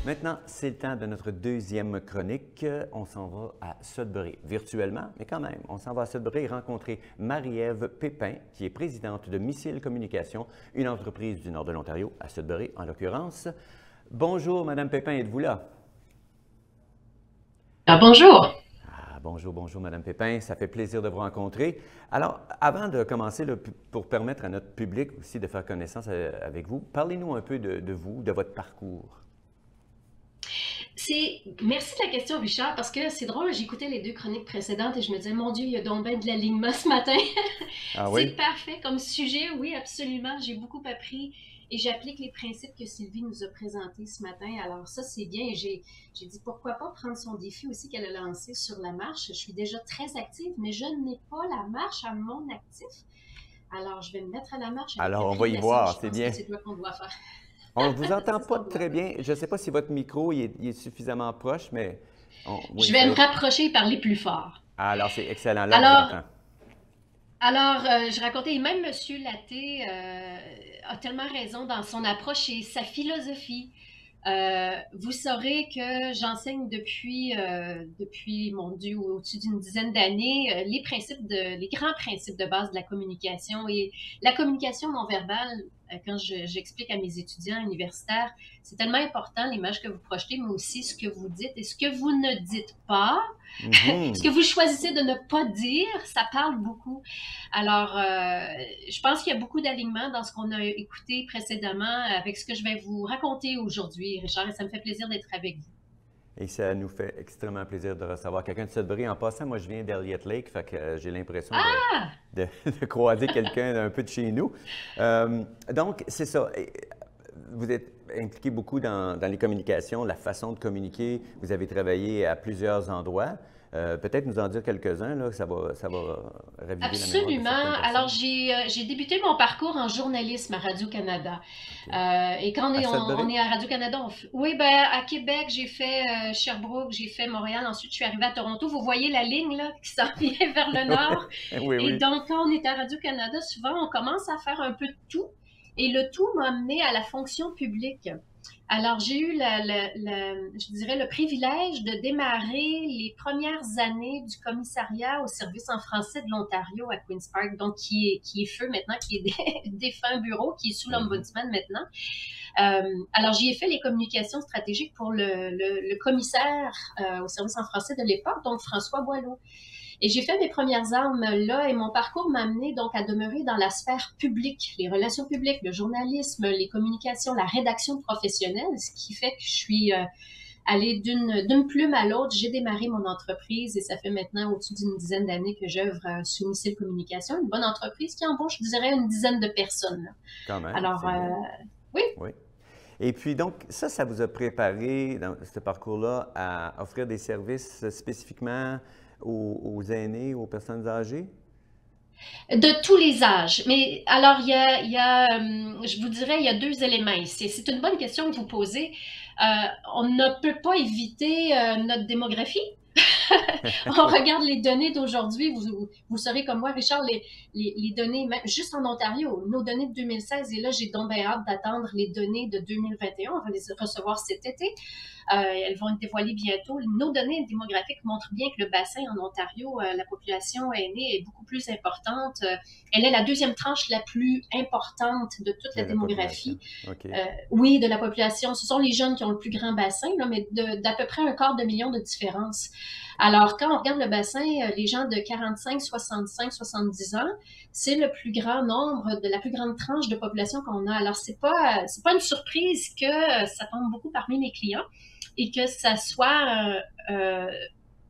Maintenant, c'est le temps de notre deuxième chronique. On s'en va à Sudbury, virtuellement, mais quand même. On s'en va à Sudbury rencontrer Marie-Ève Pépin, qui est présidente de Missile Communication, une entreprise du nord de l'Ontario, à Sudbury en l'occurrence. Bonjour, Madame Pépin, êtes-vous là? Ah, bonjour. Bonjour, bonjour, Madame Pépin. Ça fait plaisir de vous rencontrer. Alors, avant de commencer, pour permettre à notre public aussi de faire connaissance avec vous, parlez-nous un peu de vous, de votre parcours. Merci de la question, Richard, parce que c'est drôle, j'écoutais les deux chroniques précédentes et je me disais, mon Dieu, il y a donc bien de l'alignement ce matin. Ah C'est oui? parfait comme sujet, oui, absolument. J'ai beaucoup appris et j'applique les principes que Sylvie nous a présentés ce matin. Alors ça, c'est bien. J'ai dit, pourquoi pas prendre son défi aussi qu'elle a lancé sur la marche. Je suis déjà très active, mais je n'ai pas la marche à mon actif. Alors, je vais me mettre à la marche avec Alors, on va Catherine y Blessing. voir, Je c'est pense que bien. c'est toi qu'on doit faire. On ne vous entend C'est ce pas qu'on doit très faire. bien. Je ne sais pas si votre micro il est suffisamment proche, mais Je oui, vais me rapprocher et parler plus fort. alors, c'est excellent. Là, on vous Alors, entend. je racontais, et même Monsieur Laté a tellement raison dans son approche et sa philosophie. Vous saurez que j'enseigne depuis, mon Dieu, au-dessus d'une dizaine d'années, les grands principes de base de la communication. Et la communication non verbale, quand j'explique à mes étudiants universitaires, c'est tellement important, l'image que vous projetez, mais aussi ce que vous dites et ce que vous ne dites pas. Ce que Mhm. vous choisissez de ne pas dire, ça parle beaucoup. Alors, je pense qu'il y a beaucoup d'alignement dans ce qu'on a écouté précédemment avec ce que je vais vous raconter aujourd'hui, Richard, et ça me fait plaisir d'être avec vous. Et ça nous fait extrêmement plaisir de recevoir quelqu'un de Sudbury. En passant, moi, je viens d'Elliott Lake, fait que j'ai l'impression Ah! de croiser quelqu'un un peu de chez nous. Donc, c'est ça. Vous êtes impliqué beaucoup dans les communications, la façon de communiquer. Vous avez travaillé à plusieurs endroits. Peut-être nous en dire quelques-uns, là, ça va raviver la mémoire de Absolument. certaines Alors, personnes. j'ai débuté mon parcours en journalisme à Radio-Canada. OK. Et quand À on Sudbury? est à Radio-Canada, oui, ben, à Québec, j'ai fait Sherbrooke, j'ai fait Montréal, ensuite je suis arrivée à Toronto. Vous voyez la ligne là, qui s'en vient vers le nord. Oui, Et oui. donc, quand on est à Radio-Canada, souvent, on commence à faire un peu de tout. Et le tout m'a amené à la fonction publique. Alors, j'ai eu, je dirais, le privilège de démarrer les premières années du commissariat au service en français de l'Ontario à Queen's Park, donc qui est feu maintenant, qui est défunt bureau, qui est sous Mhm. l'Ombudsman maintenant. Alors, j'y ai fait les communications stratégiques pour le commissaire au service en français de l'époque, donc François Boileau. Et j'ai fait mes premières armes là et mon parcours m'a amené donc à demeurer dans la sphère publique, les relations publiques, le journalisme, les communications, la rédaction professionnelle, ce qui fait que je suis allée d'une plume à l'autre. J'ai démarré mon entreprise et ça fait maintenant au-dessus d'une dizaine d'années que j'œuvre sous Missile Communication, une bonne entreprise qui embauche, je dirais, une dizaine de personnes. Là. Quand même, Alors, c'est bien. oui, Oui. Et puis donc, ça vous a préparé dans ce parcours-là à offrir des services spécifiquement aux aînés, aux personnes âgées? de tous les âges. Mais alors, je vous dirais, il y a deux éléments ici. C'est une bonne question que vous posez. On ne peut pas éviter notre démographie. On regarde les données d'aujourd'hui, vous saurez comme moi, Richard, les données, même juste en Ontario, nos données de 2016, et là, j'ai donc bien hâte d'attendre les données de 2021, on va les recevoir cet été. Elles vont être dévoilées bientôt. Nos données démographiques montrent bien que le bassin en Ontario, la population aînée est beaucoup plus importante. Elle est la deuxième tranche la plus importante de toute De la la population. démographie. OK. Oui, de la population. Ce sont les jeunes qui ont le plus grand bassin, là, mais d'à peu près un quart de million de différence. Alors, quand on regarde le bassin, les gens de 45, 65, 70 ans, c'est le plus grand nombre, de la plus grande tranche de population qu'on a. Alors, c'est pas une surprise que ça tombe beaucoup parmi mes clients et que ça soit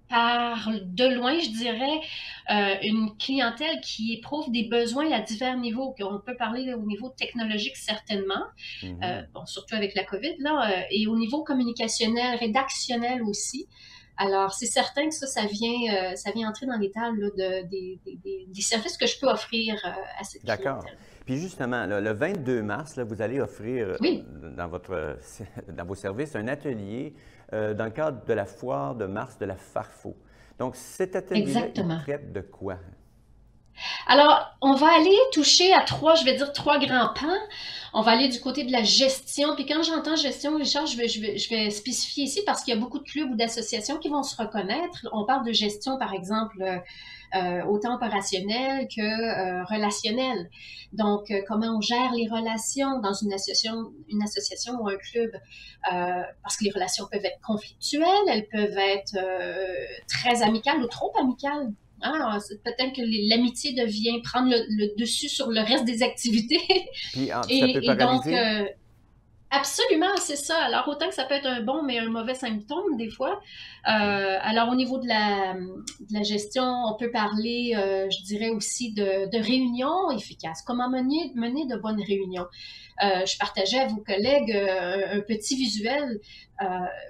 par de loin, je dirais, une clientèle qui éprouve des besoins à divers niveaux. On peut parler au niveau technologique certainement, Mhm. bon, surtout avec la COVID, là, et au niveau communicationnel, rédactionnel aussi. Alors, c'est certain que ça vient entrer dans l'étal là, des services que je peux offrir à cette D'accord. clientèle. Puis justement, là, le 22 mars, là, vous allez offrir Oui, dans vos services un atelier dans le cadre de la foire de mars de la Farfo. Donc, cet atelier-là, il exactement. traite de quoi? Alors, on va aller toucher à trois, je vais dire trois grands pans. On va aller du côté de la gestion. Puis quand j'entends gestion, Richard, je vais spécifier ici parce qu'il y a beaucoup de clubs ou d'associations qui vont se reconnaître. On parle de gestion, par exemple, autant opérationnelle que relationnelle. Donc, comment on gère les relations dans une association ou un club, parce que les relations peuvent être conflictuelles, elles peuvent être très amicales ou trop amicales. Ah, peut-être que l'amitié devient prendre le dessus sur le reste des activités. Puis ça peut Et donc, paralyser. absolument, c'est ça. Alors, autant que ça peut être un bon mais un mauvais symptôme, des fois. OK. Alors, au niveau de la gestion, on peut parler, je dirais aussi, de réunions efficaces. Comment mener de bonnes réunions? Je partageais à vos collègues un petit visuel. Euh,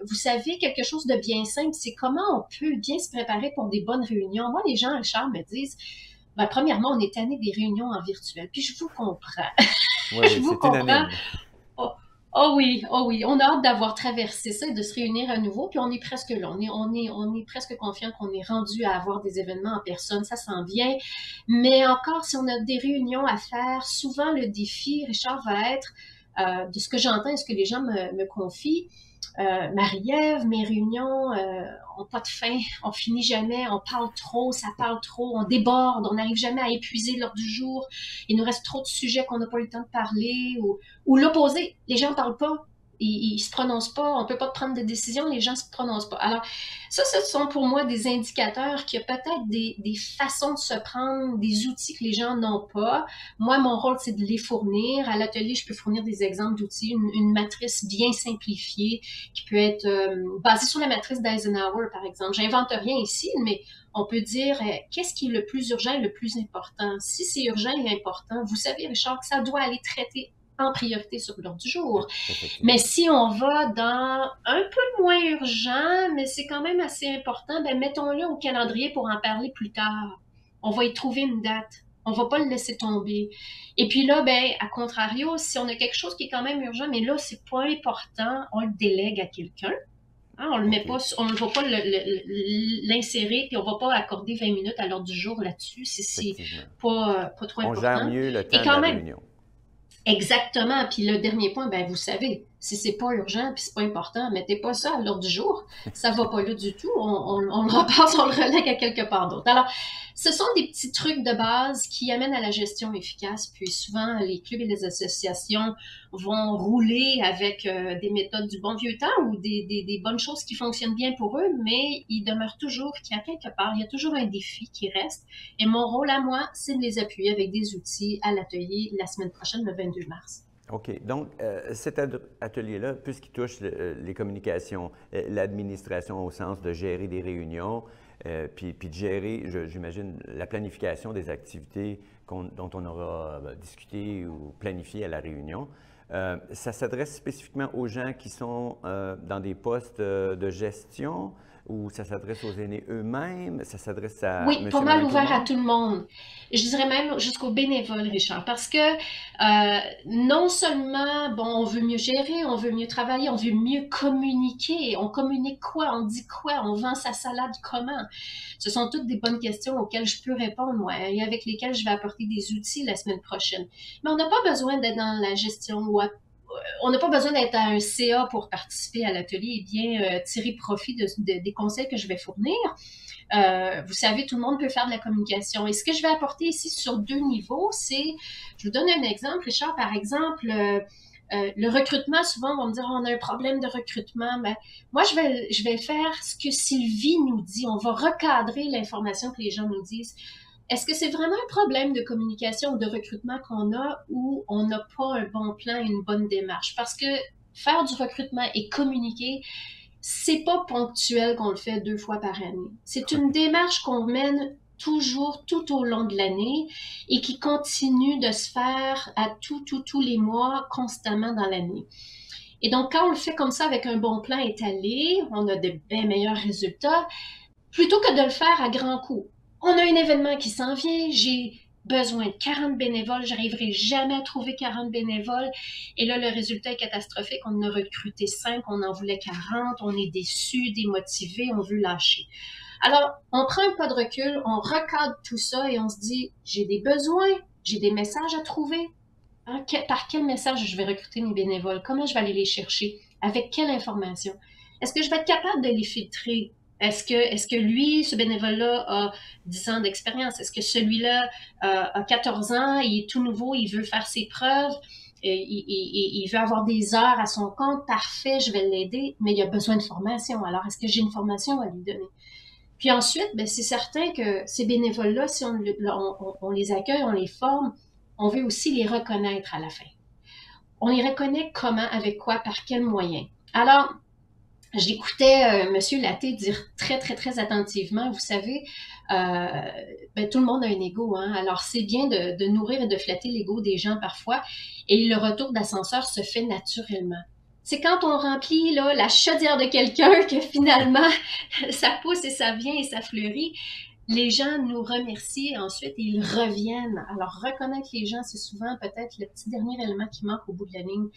vous savez, quelque chose de bien simple, c'est comment on peut bien se préparer pour des bonnes réunions. Moi, les gens, Richard, me disent, ben, premièrement, on est tanné des réunions en virtuel. Puis je vous comprends. Oui, Je oui, vous c'est comprends. unanime. Oh, oh oui, oh oui. On a hâte d'avoir traversé ça et de se réunir à nouveau. Puis on est presque là. On est presque confiant qu'on est rendu à avoir des événements en personne. Ça s'en vient. Mais encore, si on a des réunions à faire, souvent le défi, Richard, va être, de ce que j'entends et ce que les gens me confient, Marie-Ève, mes réunions ont pas de fin, on finit jamais, on parle trop, ça parle trop, on déborde, on n'arrive jamais à épuiser l'heure du jour, il nous reste trop de sujets qu'on n'a pas eu le temps de parler, ou l'opposé, les gens ne parlent pas, ils se prononcent pas, on peut pas prendre de décision, les gens se prononcent pas. Alors, ça, ce sont pour moi des indicateurs qu'il y a peut-être des façons de se prendre, des outils que les gens n'ont pas. Moi, mon rôle, c'est de les fournir. À l'atelier, je peux fournir des exemples d'outils, une matrice bien simplifiée qui peut être basée sur la matrice d'Eisenhower, par exemple. J'invente rien ici, mais on peut dire qu'est-ce qui est le plus urgent et le plus important. Si c'est urgent et important, vous savez, Richard, que ça doit aller traiter en priorité sur l'ordre du jour. Mais Effectivement. si on va dans un peu moins urgent, mais c'est quand même assez important, ben mettons-le au calendrier pour en parler plus tard. On va y trouver une date. On va pas le laisser tomber. Et puis là, ben, à contrario, si on a quelque chose qui est quand même urgent, mais là, c'est pas important, on le délègue à quelqu'un. Hein, on le met pas, OK. on ne va pas l'insérer, puis on va pas accorder 20 minutes à l'heure du jour là-dessus si c'est Effectivement. pas trop On gère important. mieux le Et temps de quand la même, réunion. exactement. Puis le dernier point, ben vous savez, si c'est pas urgent puis c'est pas important, mettez pas ça à l'ordre du jour. Ça va pas là du tout. On le repasse, on le relègue à quelque part d'autre. Alors, ce sont des petits trucs de base qui amènent à la gestion efficace. Puis souvent, les clubs et les associations vont rouler avec des méthodes du bon vieux temps ou des bonnes choses qui fonctionnent bien pour eux, mais il demeure toujours qu'il y a quelque part, il y a toujours un défi qui reste. Et mon rôle à moi, c'est de les appuyer avec des outils à l'atelier la semaine prochaine, le 22 mars. OK. Donc, cet atelier-là, puisqu'il touche les communications, l'administration au sens de gérer des réunions, puis de gérer, j'imagine, la planification des activités dont on aura discuté ou planifié à la réunion, ça s'adresse spécifiquement aux gens qui sont dans des postes de gestion ou ça s'adresse aux aînés eux-mêmes? Ça s'adresse à Oui, pas monsieur, mal madame, tout le ouvert à monde? tout le monde. Je dirais même jusqu'aux bénévoles, Richard, parce que non seulement, bon, on veut mieux gérer, on veut mieux travailler, on veut mieux communiquer. On communique quoi? On dit quoi? On vend sa salade comment? Ce sont toutes des bonnes questions auxquelles je peux répondre, moi, et avec lesquelles je vais apporter des outils la semaine prochaine. Mais on n'a pas besoin d'être dans la gestion ou on n'a pas besoin d'être à un CA pour participer à l'atelier et bien tirer profit des conseils que je vais fournir. Vous savez, tout le monde peut faire de la communication. Et ce que je vais apporter ici sur deux niveaux, c'est, je vous donne un exemple, Richard, par exemple, le recrutement, souvent, on va me dire, on a un problème de recrutement. Ben, moi, je vais faire ce que Sylvie nous dit. On va recadrer l'information que les gens nous disent. Est-ce que c'est vraiment un problème de communication ou de recrutement qu'on a ou on n'a pas un bon plan et une bonne démarche? Parce que faire du recrutement et communiquer, c'est pas ponctuel qu'on le fait deux fois par année. C'est une démarche qu'on mène toujours tout au long de l'année et qui continue de se faire à tous les mois constamment dans l'année. Et donc, quand on le fait comme ça avec un bon plan étalé, on a de bien meilleurs résultats plutôt que de le faire à grands coups. On a un événement qui s'en vient, j'ai besoin de 40 bénévoles, j'arriverai jamais à trouver 40 bénévoles. Et là, le résultat est catastrophique. On en a recruté 5, on en voulait 40, on est déçu, démotivé, on veut lâcher. Alors, on prend un pas de recul, on recadre tout ça et on se dit, j'ai des besoins, j'ai des messages à trouver. Hein, par quel message je vais recruter mes bénévoles? Comment je vais aller les chercher? Avec quelle information? Est-ce que je vais être capable de les filtrer? Est-ce que lui, ce bénévole-là, a 10 ans d'expérience? Est-ce que celui-là a 14 ans, il est tout nouveau, il veut faire ses preuves, il veut avoir des heures à son compte? Parfait, je vais l'aider, mais il a besoin de formation. Alors, est-ce que j'ai une formation à lui donner? Puis ensuite, ben, c'est certain que ces bénévoles-là, si on les accueille, on les forme, on veut aussi les reconnaître à la fin. On les reconnaît comment, avec quoi, par quels moyens. Alors, j'écoutais M. Laté dire très, très, très attentivement, vous savez, ben, tout le monde a un ego, hein? Alors c'est bien de nourrir et de flatter l'ego des gens parfois, et le retour d'ascenseur se fait naturellement. C'est quand on remplit là, la chaudière de quelqu'un que finalement ça pousse et ça vient et ça fleurit. Les gens nous remercient et ensuite ils reviennent. Alors reconnaître les gens, c'est souvent peut-être le petit dernier élément qui manque au bout de la ligne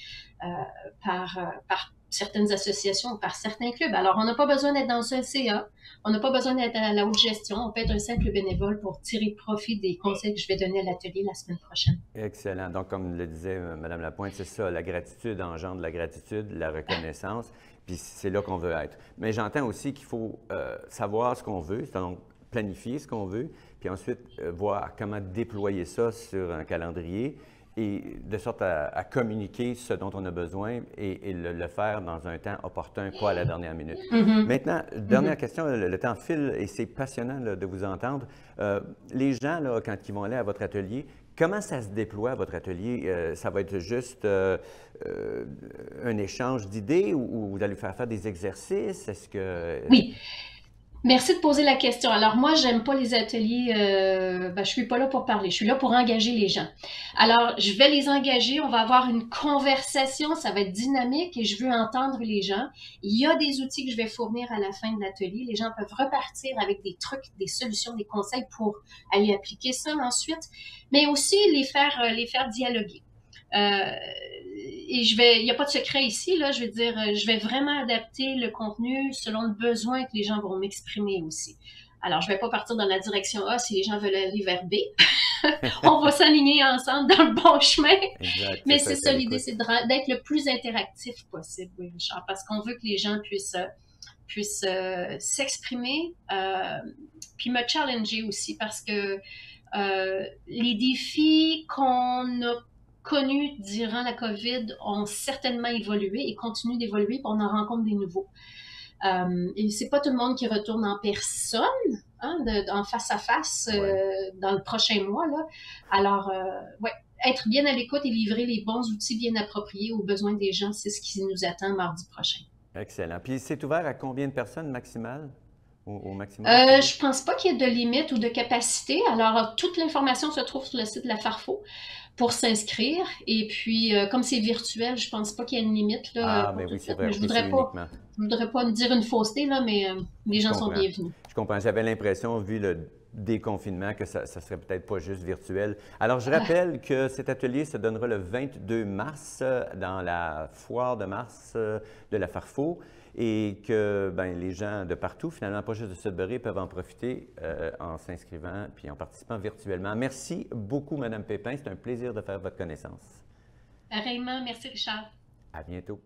par certaines associations ou par certains clubs. Alors on n'a pas besoin d'être dans un CA, on n'a pas besoin d'être à la haute gestion, on peut être un simple bénévole pour tirer profit des conseils que je vais donner à l'atelier la semaine prochaine. Excellent. Donc, comme le disait Mme Lapointe, c'est ça, la gratitude engendre la gratitude, la reconnaissance, puis c'est là qu'on veut être. Mais j'entends aussi qu'il faut savoir ce qu'on veut, donc planifier ce qu'on veut, puis ensuite voir comment déployer ça sur un calendrier et de sorte à communiquer ce dont on a besoin et le faire dans un temps opportun, pas à la dernière minute. Maintenant, dernière question, le temps file et c'est passionnant là, de vous entendre. Les gens, là, quand ils vont aller à votre atelier, comment ça se déploie, votre atelier? Ça va être juste un échange d'idées ou vous allez faire des exercices? Est-ce que... Oui. Merci de poser la question. Alors moi, j'aime pas les ateliers. Je suis pas là pour parler. Je suis là pour engager les gens. Alors, je vais les engager. On va avoir une conversation. Ça va être dynamique et je veux entendre les gens. Il y a des outils que je vais fournir à la fin de l'atelier. Les gens peuvent repartir avec des trucs, des solutions, des conseils pour aller appliquer ça ensuite, mais aussi les faire dialoguer. Et il n'y a pas de secret ici, là, je veux dire, je vais vraiment adapter le contenu selon le besoin que les gens vont m'exprimer aussi. Alors, je ne vais pas partir dans la direction A si les gens veulent aller vers B. On va s'aligner ensemble dans le bon chemin. Exact, Mais c'est ça, l'idée, c'est d'être le plus interactif possible, oui, Richard, parce qu'on veut que les gens puissent s'exprimer, puis me challenger aussi, parce que les défis qu'on a connus durant la COVID ont certainement évolué et continuent d'évoluer, puis on en rencontre des nouveaux. Et c'est pas tout le monde qui retourne en personne, hein, en face à face dans le prochain mois, là. Alors, ouais, être bien à l'écoute et livrer les bons outils bien appropriés aux besoins des gens, c'est ce qui nous attend mardi prochain. Excellent. Puis c'est ouvert à combien de personnes maximal? Au maximum? Je pense pas qu'il y ait de limite ou de capacité. Alors, toute l'information se trouve sur le site de la Farfo pour s'inscrire. Et puis, comme c'est virtuel, je pense pas qu'il y ait une limite. Là, Ah, mais oui, c'est vrai. Mais je voudrais pas dire une fausseté, là, mais les gens sont bienvenus. Je comprends. J'avais l'impression, vu le déconfinement, que ça serait peut-être pas juste virtuel. Alors, je rappelle que cet atelier se donnera le 22 mars dans la foire de mars de la Farfo et que les gens de partout, finalement, pas juste de Sudbury, peuvent en profiter en s'inscrivant puis en participant virtuellement. Merci beaucoup, Mme Pépin. C'est un plaisir de faire votre connaissance. Pareillement. Merci, Richard. À bientôt.